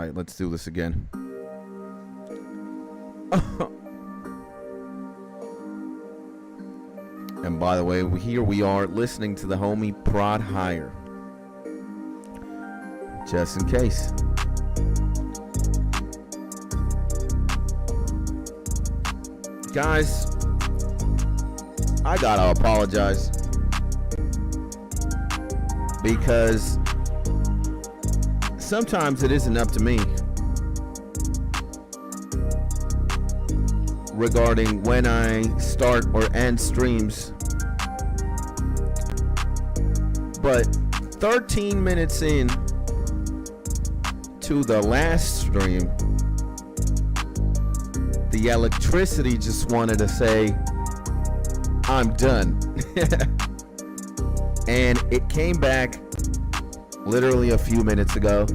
right, let's do this again. And by the way, here we are listening to the homie Prod Higher. Just in case. Guys, I gotta apologize. Because sometimes it isn't up to me regarding when I start or end streams. But 13 minutes in to the last stream, the electricity just wanted to say, I'm done. And it came back literally a few minutes ago.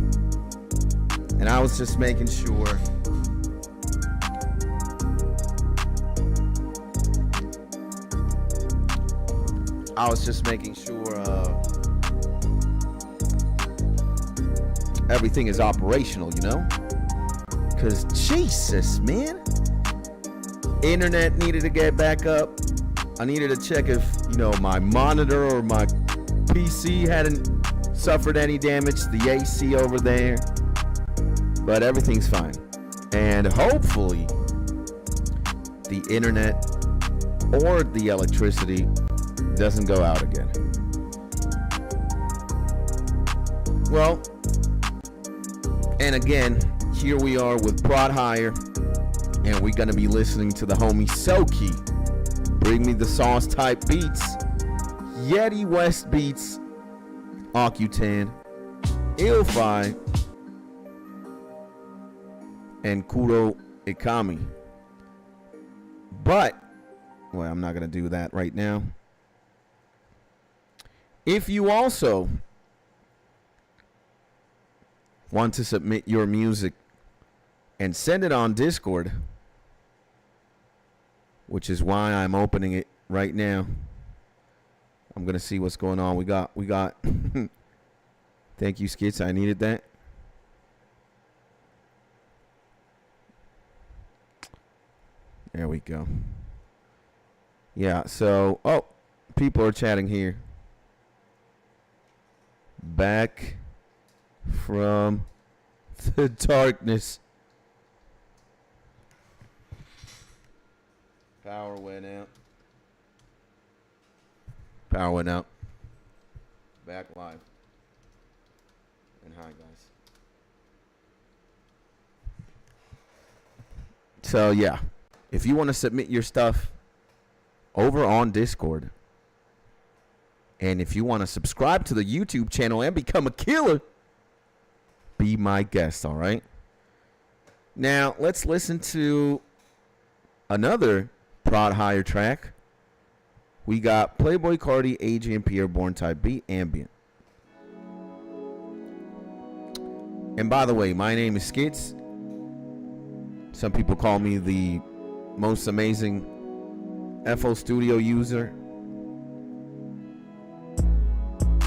And I was just making sure everything is operational, you know? Because Jesus, man. Internet needed to get back up. I needed to check if, you know, my monitor or my PC hadn't suffered any damage. The AC over there. But everything's fine. And hopefully the internet or the electricity doesn't go out again. Well, and again, here we are with Prod Higher, and we're gonna be listening to the homie Soki. Bring Me the Sauce type beats, Yeti West beats, Occutan, Ilfi, and Kuro Ikami. But, well, I'm not gonna do that right now. If you also want to submit your music and send it on Discord, which is why I'm opening it right now. I'm gonna see what's going on. We got thank you, Skits. I needed that. There we go. Yeah, so people are chatting here. Back from the darkness. Power went out. Power went out. Back live. And hi, guys. So, yeah. If you want to submit your stuff over on Discord, and if you want to subscribe to the YouTube channel and become a killer, be my guest, all right? Now, let's listen to another Prod Higher track. We got Playboy Cardi, Adrian Pierre, Born Type Beat, Ambient. And by the way, my name is Skits. Some people call me the most amazing FL Studio user.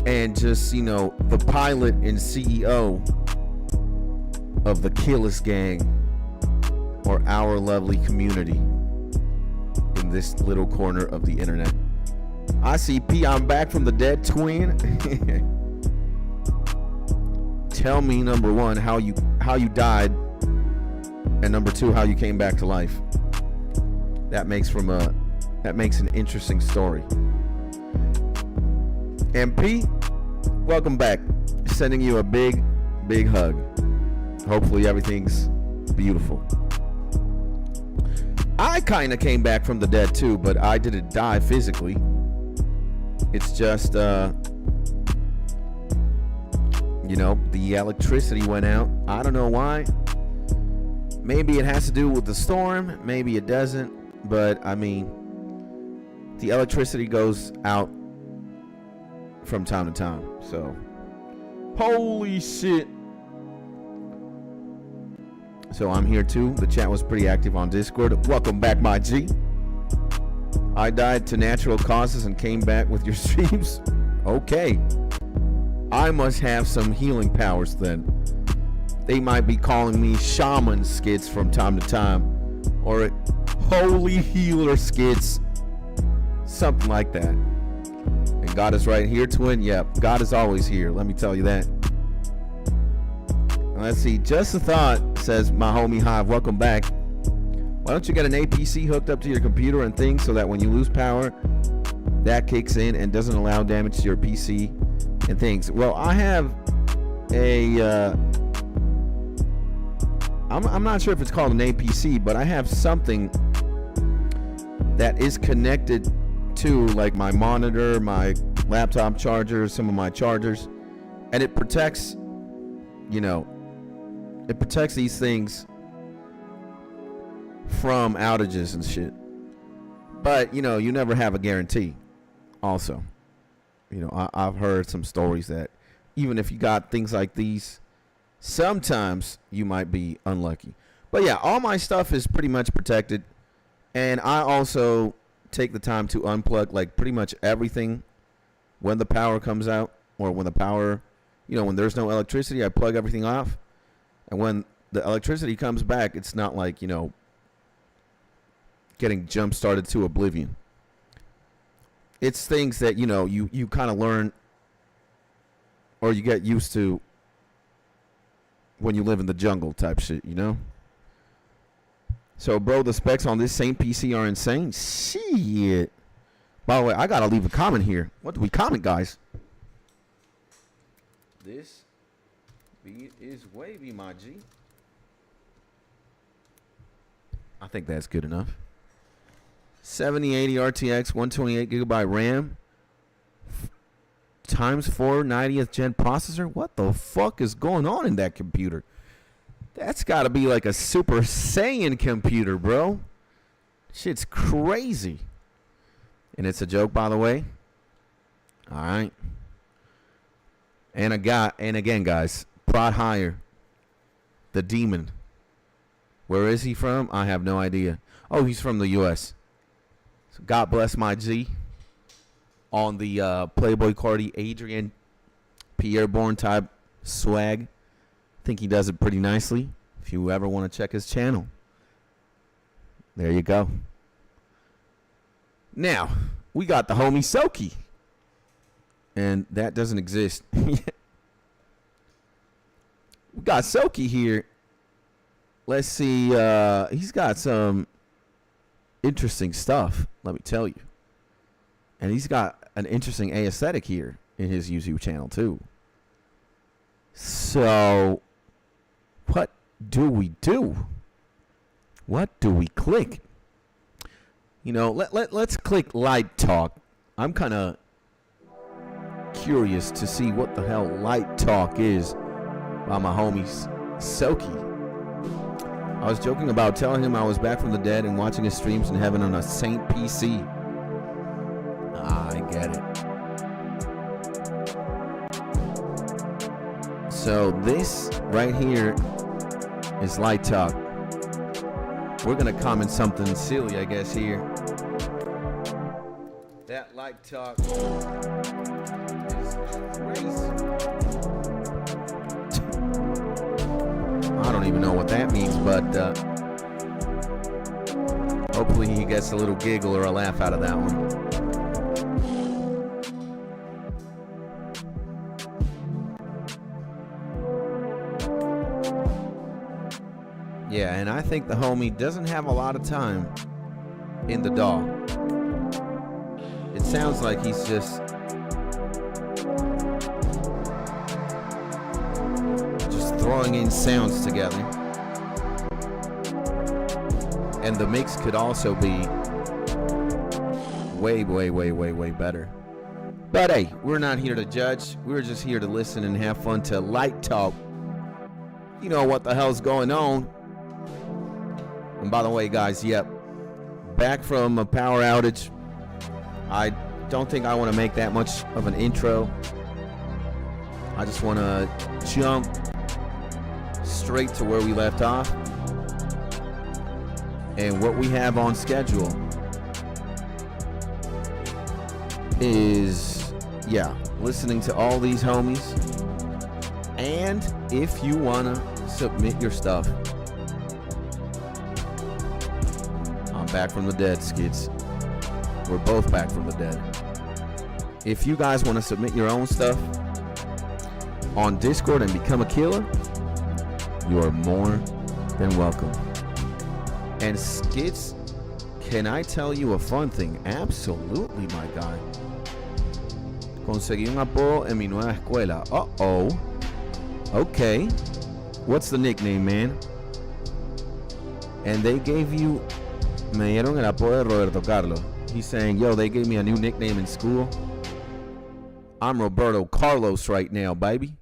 And just, you know, the pilot and CEO of the KILLAZ gang, or our lovely community in this little corner of the internet. I see P, I'm back from the dead, twin. Tell me, number one, how you died, and number two, how you came back to life. That makes an interesting story. And P, welcome back. Sending you a big hug. Hopefully everything's beautiful. I kind of came back from the dead too, but I didn't die physically. It's just, you know, the electricity went out. I don't know why. Maybe it has to do with the storm. Maybe it doesn't. But, I mean, the electricity goes out from time to time. So, holy shit. So I'm here too. The chat was pretty active on Discord. Welcome back, my G. I died to natural causes and came back with your streams. Okay. I must have some healing powers then. they might be calling me shaman skits from time to time, or holy healer skits, something like that. And God is right here, twin. Yep, God is always here. Let me tell you that. Let's see. Just a thought, says my homie Hive. Welcome back. Why don't you get an APC hooked up to your computer and things so that when you lose power, that kicks in and doesn't allow damage to your PC and things? Well, I have a I'm not sure if it's called an APC, but I have something that is connected to like my monitor, my laptop charger, some of my chargers, and it protects, you know, it protects these things from outages and shit. But you know, you never have a guarantee. Also, you know, I've heard some stories that even if you got things like these, sometimes you might be unlucky. But yeah, all my stuff is pretty much protected, and I also take the time to unplug like pretty much everything when the power comes out, or when the power, you know, when there's no electricity, I plug everything off. And when the electricity comes back, it's not like, you know, getting jump started to oblivion. It's things that, you know, you kind of learn, or you get used to when you live in the jungle type shit, you know? So, bro, the specs on this same PC are insane. Shit. By the way, I got to leave a comment here. What do we comment, guys? This beat is wavy, my G. I think that's good enough. 7080 RTX, 128 gigabyte RAM, times 4 90th gen processor. What the fuck is going on in that computer? That's got to be like a Super Saiyan computer, bro. Shit's crazy. And it's a joke, by the way. All right. And again, guys, Prod Higher, the demon. Where is he from? I have no idea. Oh, he's from the U.S. So God bless my G. On the Playboy Cardi Adrian Pierreborn type swag. I think he does it pretty nicely. If you ever want to check his channel, there you go. Now, we got the homie Soki. And that doesn't exist. We got Soki here. Let's see. He's got some interesting stuff, let me tell you. And he's got an interesting aesthetic here in his YouTube channel, too. So, what do we do? What do we click? You know, let's click Light Talk. I'm kind of curious to see what the hell Light Talk is by my homie Soki. I was joking about telling him I was back from the dead and watching his streams in heaven on a Saint PC. I get it. So this right here is Light Talk. We're going to comment something silly, I guess, here. That Light Talk is crazy. I don't even know what that means, but hopefully he gets a little giggle or a laugh out of that one. Yeah, and I think the homie doesn't have a lot of time in the DAW. It sounds like he's just throwing in sounds together. And the mix could also be way better. But hey, we're not here to judge. We're just here to listen and have fun to Light Talk. You know what the hell's going on. And by the way, guys, yep, back from a power outage. I don't think I want to make that much of an intro. I just want to jump straight to where we left off. And what we have on schedule is, yeah, listening to all these homies And if you want to submit your stuff, I'm back from the dead, Skids. We're both back from the dead. If you guys want to submit your own stuff on Discord and become a killer, you are more than welcome. And Skids, can I tell you a fun thing? Absolutely, my guy. Conseguí un apodo en mi nueva escuela. Uh-oh. Okay. What's the nickname, man? And they gave you... Me dieron el apodo de Roberto Carlos. He's saying, yo, they gave me a new nickname in school. I'm Roberto Carlos right now, baby.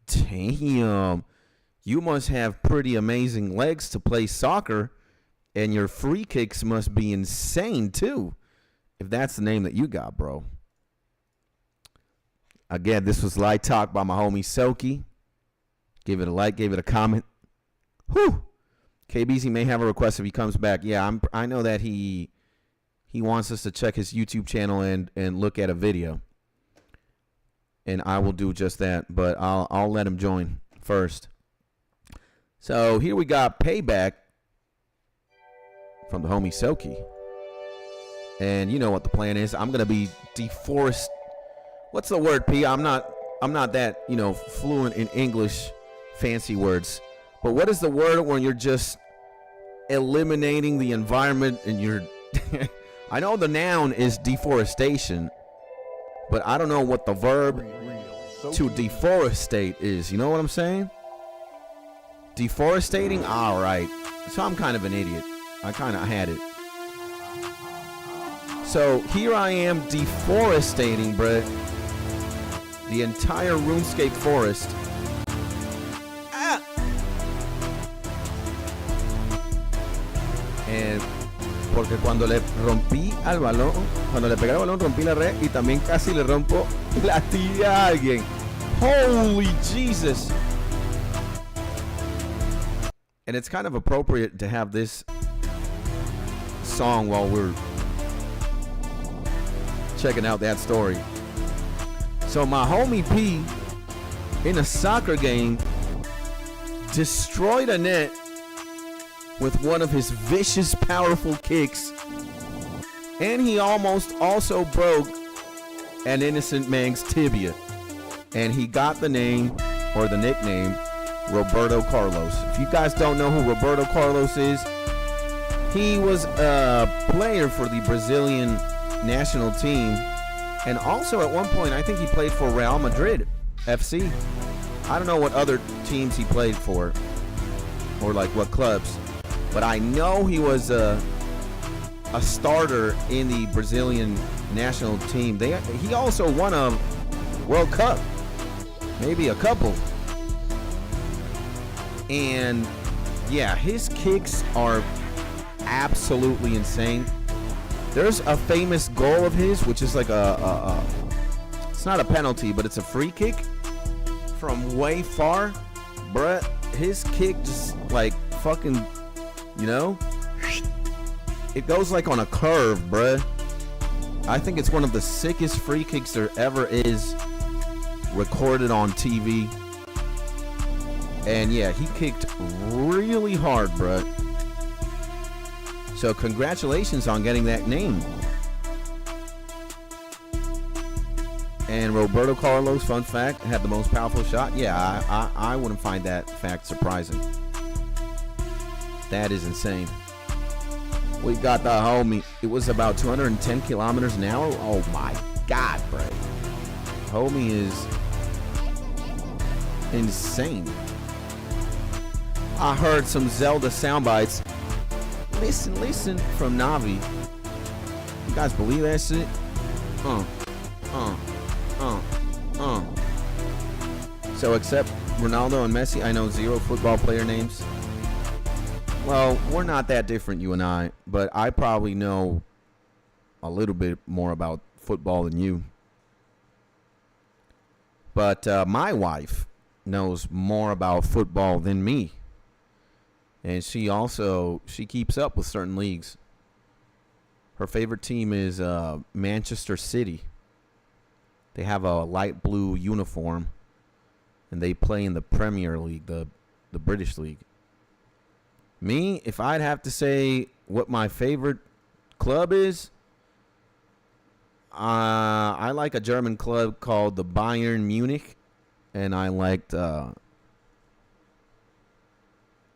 Damn. You must have pretty amazing legs to play soccer, and your free kicks must be insane, too, if that's the name that you got, bro. Again, this was Light Talk by my homie Soki. Give it a like, give it a comment. Whew. KBZ may have a request if he comes back. Yeah, I know that he wants us to check his YouTube channel and look at a video. And I will do just that, but I'll let him join first. So here we got Payback from the homie Soki. And you know what the plan is. I'm gonna be deforest. What's the word, P? I'm not that, fluent in English fancy words. But what is the word when you're just eliminating the environment and you're I know the noun is deforestation, but I don't know what the verb to deforestate is. You know what I'm saying? Deforestating? All right. So I'm kind of an idiot. I kind of had it. So here I am deforestating, bruh, the entire RuneScape forest. Porque cuando le rompí al balón, cuando le pegué al balón, rompí la red y también casi le rompo la tibia a alguien. Holy Jesus. And it's kind of appropriate to have this song while we're checking out that story. So my homie P, in a soccer game, destroyed a net with one of his vicious, powerful kicks. And he almost also broke an innocent man's tibia. And he got the name, or the nickname, Roberto Carlos. If you guys don't know who Roberto Carlos is, he was a player for the Brazilian national team. And also at one point, I think he played for Real Madrid FC. I don't know what other teams he played for, or like what clubs. But I know he was a starter in the Brazilian national team. He also won a World Cup, maybe a couple. And yeah, his kicks are absolutely insane. There's a famous goal of his, which is like it's not a penalty, but it's a free kick from way far. Bruh, his kick just like fucking, it goes like on a curve, bruh. I think it's one of the sickest free kicks there ever is recorded on TV. And yeah, he kicked really hard, bruh. So congratulations on getting that name. And Roberto Carlos, fun fact, had the most powerful shot. Yeah, I wouldn't find that fact surprising. That is insane. We got the homie. It was about 210 kilometers an hour. Oh my God, bro. Homie is insane. I heard some Zelda sound bites. Listen from Navi. You guys believe that shit? So except Ronaldo and Messi, I know 0 football player names. Well, we're not that different, you and I, but I probably know a little bit more about football than you. But my wife knows more about football than me. And she keeps up with certain leagues. Her favorite team is Manchester City. They have a light blue uniform. and they play in the Premier League, the British League. Me, if I'd have to say what my favorite club is, I like a German club called the Bayern Munich, and I liked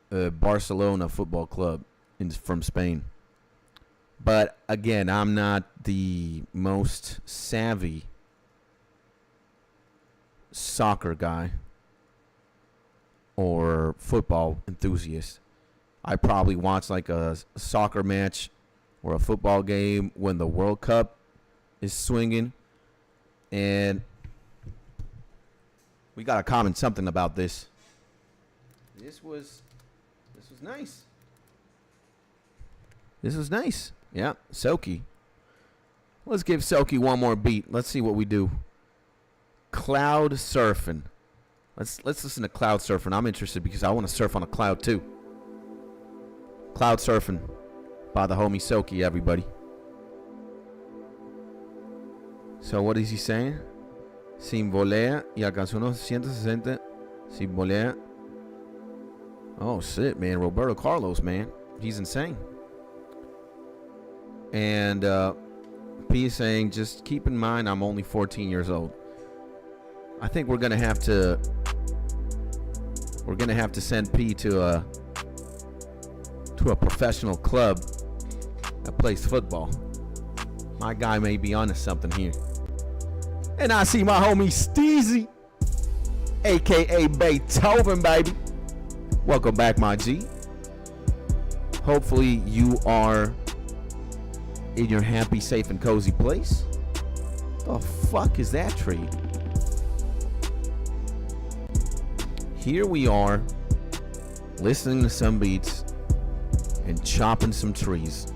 Barcelona Football Club from Spain. But again, I'm not the most savvy soccer guy or football enthusiast. I probably watch like a soccer match or a football game when the World Cup is swinging. And we got to comment something about this. This was nice. This was nice. Yeah, Soki. Let's give Soki one more beat. Let's see what we do. Cloud surfing. Let's listen to cloud surfing. I'm interested because I want to surf on a cloud too. Cloud surfing by the homie Soki, everybody. So what is he saying? Sin volea y alcanzó unos 160 sin volea. Oh shit, man. Roberto Carlos, man. He's insane. And P is saying, just keep in mind I'm only 14 years old. I think we're gonna have to send P to a professional club that plays football. My guy may be onto something here. And I see my homie Steezy, aka Beethoven, baby. Welcome back, my G. Hopefully you are in your happy, safe, and cozy place. The fuck is that tree? Here we are, listening to some beats and chopping some trees.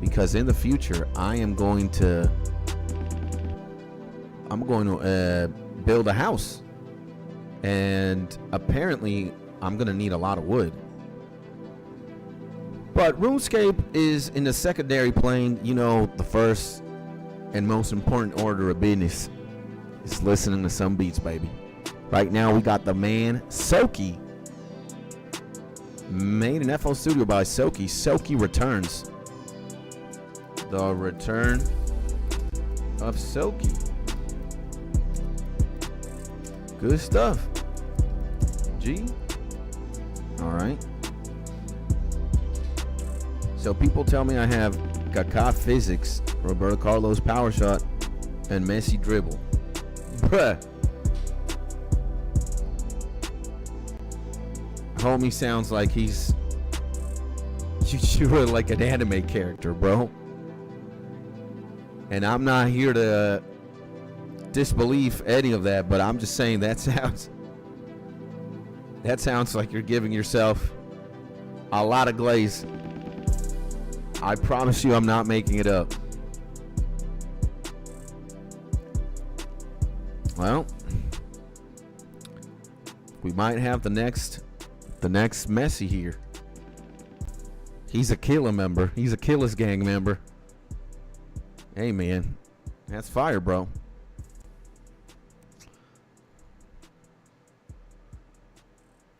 Because in the future, I'm going to build a house. And apparently, I'm going to need a lot of wood. But RuneScape is in the secondary plane. You know, the first and most important order of business is listening to some beats, baby. Right now, we got the man, Soki. Made in FL Studio by Soki. Soki returns. The return of Soki. Good stuff. G. All right. So people tell me I have Kaká physics, Roberto Carlos power shot, and Messi dribble. Bruh. Homie sounds like he's you're like an anime character, bro. And I'm not here to disbelieve any of that, but I'm just saying that sounds like you're giving yourself a lot of glaze. I promise you I'm not making it up. Well, we might have the next Messi here. He's a KILLAZ member. He's a KILLAZ gang member. Hey, man. That's fire, bro.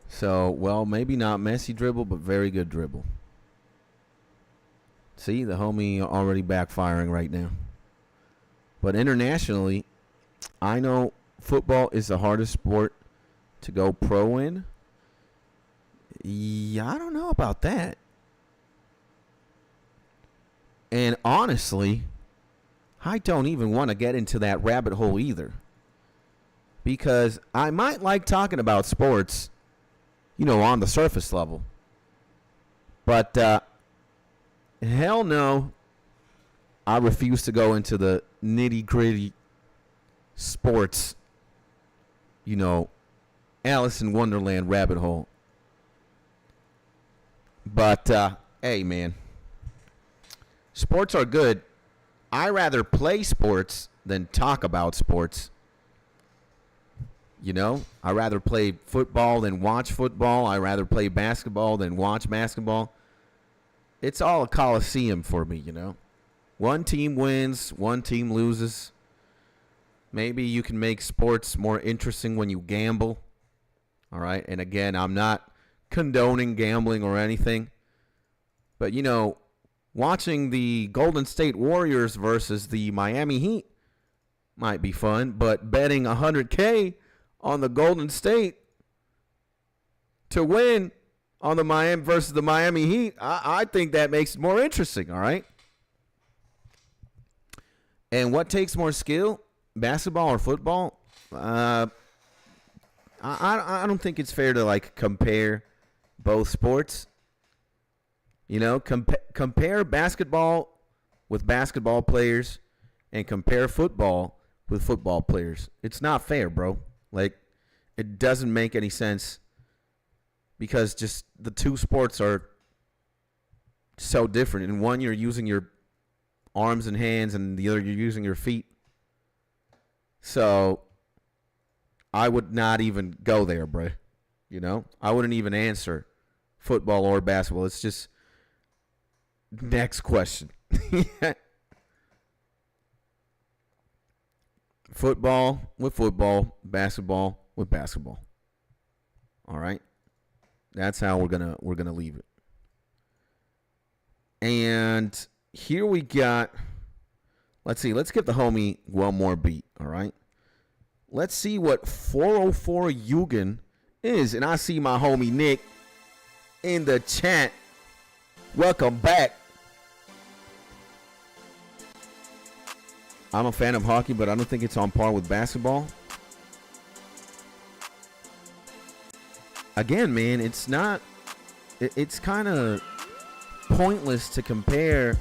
So, well, maybe not Messi dribble, but very good dribble. See, the homie already backfiring right now. But internationally, I know football is the hardest sport to go pro in. Yeah, I don't know about that. And honestly, I don't even want to get into that rabbit hole either. Because I might like talking about sports, you know, on the surface level. But hell no, I refuse to go into the nitty-gritty sports, you know, Alice in Wonderland rabbit hole. But, hey, man, sports are good. I rather play sports than talk about sports. You know, I rather play football than watch football. I rather play basketball than watch basketball. It's all a coliseum for me, you know. One team wins, one team loses. Maybe you can make sports more interesting when you gamble. All right. And again, I'm not condoning gambling or anything. But, you know, watching the Golden State Warriors versus the Miami Heat might be fun. But betting $100K on the Golden State to win on the Miami versus the Miami Heat, I think that makes it more interesting. All right. And what takes more skill, basketball or football? I don't think it's fair to like compare both sports. You know, compare basketball with basketball players and compare football with football players. It's not fair, bro. Like, it doesn't make any sense because just the two sports are so different. In one, you're using your arms and hands, and the other, you're using your feet. So I would not even go there, bro. You know, I wouldn't even answer football or basketball. It's just next question. Football with football, basketball with basketball. All right, that's how we're gonna leave it. And here we got. Let's see. Let's give the homie one more beat. All right. Let's see what 404 Yugen is. And I see my homie Nick in the chat. Welcome back. I'm a fan of hockey, but I don't think it's on par with basketball. Again, man, it's not. It's kind of pointless to compare.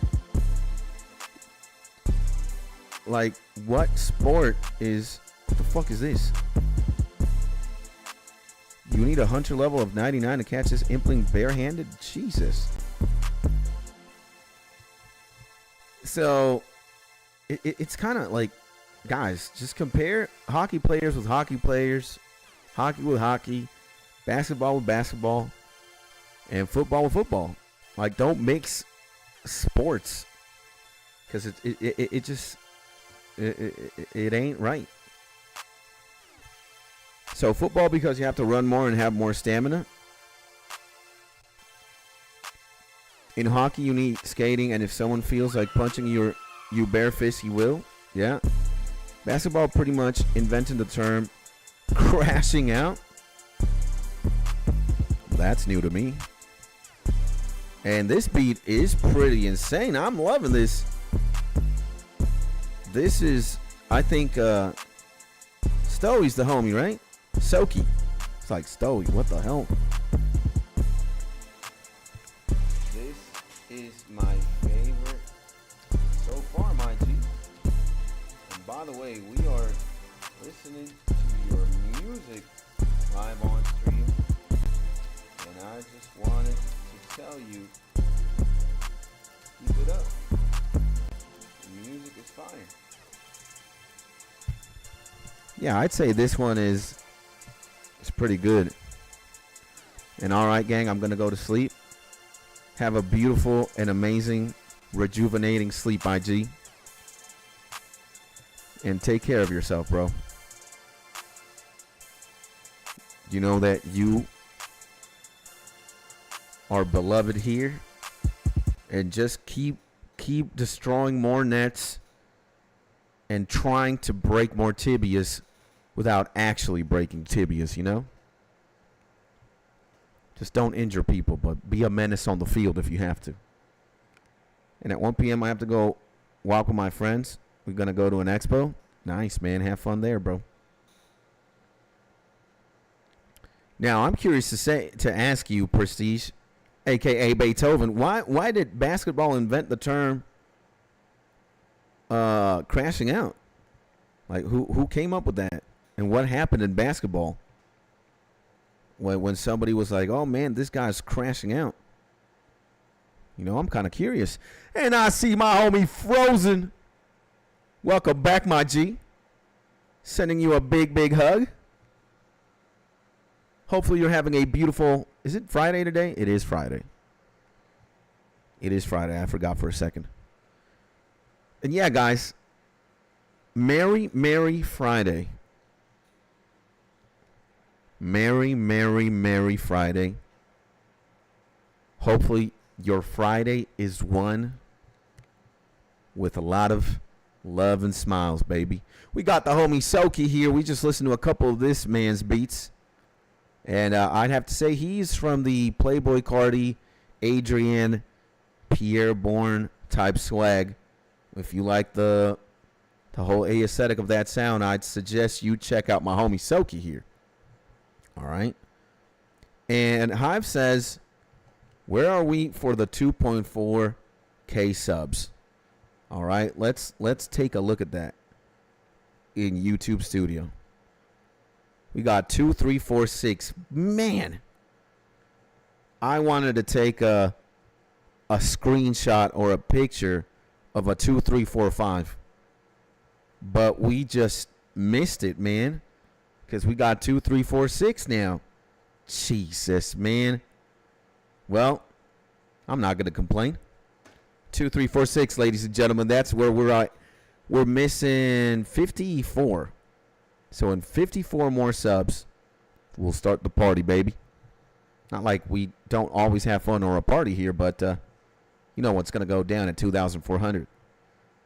Like, what sport is... What the fuck is this? You need a hunter level of 99 to catch this impling barehanded? Jesus. So, it's kind of like, guys, just compare hockey players with hockey players, hockey with hockey, basketball with basketball, and football with football. Like, don't mix sports. Because it just... It ain't right. So football because you have to run more and have more stamina. In hockey you need skating, and if someone feels like punching you bare fist, he will. Yeah. Basketball pretty much invented the term crashing out. That's new to me. And this beat is pretty insane. I'm loving this. This is, I think, Stowie's the homie, right? Soki. It's like, Stowie, what the hell? This is my favorite so far, my G. And by the way, we are listening to your music live on stream. And I just wanted to tell you, keep it up. The music is fire. Yeah, I'd say this one is pretty good. And all right, gang, I'm going to go to sleep. Have a beautiful and amazing, rejuvenating sleep, IG. And take care of yourself, bro. You know that you are beloved here. And just keep destroying more nets and trying to break more tibias without actually breaking tibias, you know? Just don't injure people, but be a menace on the field if you have to. And at 1 p.m. I have to go walk with my friends. We're going to go to an expo. Nice, man. Have fun there, bro. Now, I'm curious to ask you, Prestige, a.k.a. Beethoven, why did basketball invent the term crashing out? Like, who came up with that? And what happened in basketball when somebody was like, oh, man, this guy's crashing out? You know, I'm kind of curious. And I see my homie Frozen. Welcome back, my G. Sending you a big, big hug. Hopefully you're having a beautiful... Is it Friday today? It is Friday. It is Friday. I forgot for a second. And yeah, guys, Merry Friday. Merry Friday. Hopefully your Friday is one with a lot of love and smiles, baby. We got the homie Soki here. We just listened to a couple of this man's beats. And I'd have to say he's from the Playboy Cardi, Adrian, Pierre Bourne type swag. If you like the whole aesthetic of that sound, I'd suggest you check out my homie Soki here. All right. And Hive says, where are we for the 2.4K subs? All right, let's take a look at that in YouTube Studio. We got 2, 3, 4, 6. Man, I wanted to take a screenshot or a picture of a 2, 3, 4, 5, but we just missed it, man, because we got 2, 3, 4, 6 now. Jesus, man. Well, I'm not gonna complain. 2, 3, 4, 6, ladies and gentlemen. That's where we're at. We're missing 54. So in 54 more subs, we'll start the party, baby. Not like we don't always have fun or a party here, but you know what's going to go down at 2,400.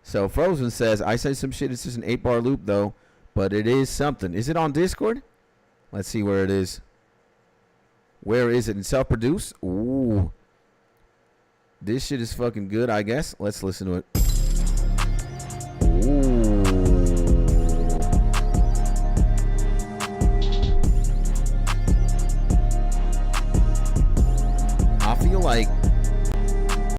So Frozen says, I say some shit. It's just an 8-bar loop, though, but it is something. Is it on Discord? Let's see where it is. Where is it? In self-produce? Ooh. This shit is fucking good, I guess. Let's listen to it. Ooh.